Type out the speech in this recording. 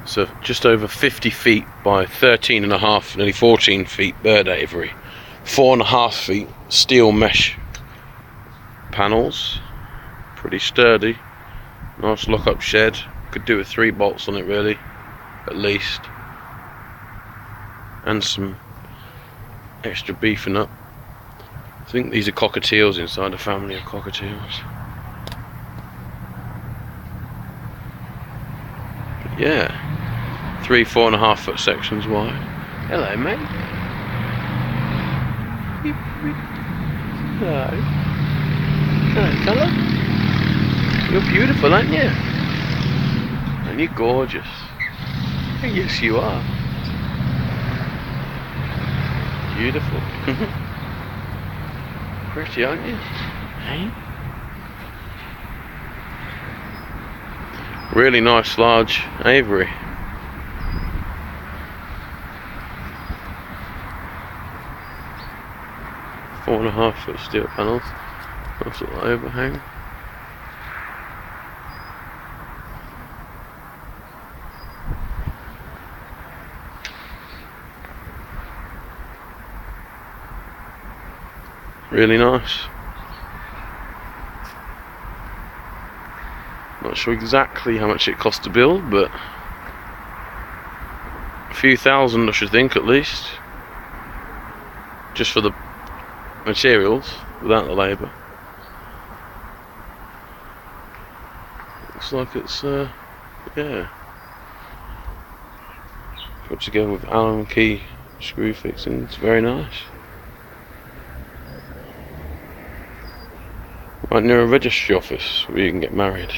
So just over 50 feet by 13 and a half, nearly 14 feet bird aviary. 4.5 feet steel mesh panels. Pretty sturdy. Nice lock-up shed. Could do with 3 bolts on it really, at least. And some extra beefing up. I think these are cockatiels inside a family of cockatiels. But yeah, 3 4.5 foot sections wide. Hello, mate. Hello. Hello, fella. You're beautiful, aren't you? And you're gorgeous. Yes, you are. Beautiful. Pretty, aren't you? Hey? Really nice large aviary. Four and a half foot steel panels. Nice little overhang. Really nice. Not sure exactly how much it cost to build, but a few thousand I should think at least. Just for the materials, without the labour. Looks like it's, yeah, put together with Allen key screw fixings. Very nice. Right near a registry office where you can get married.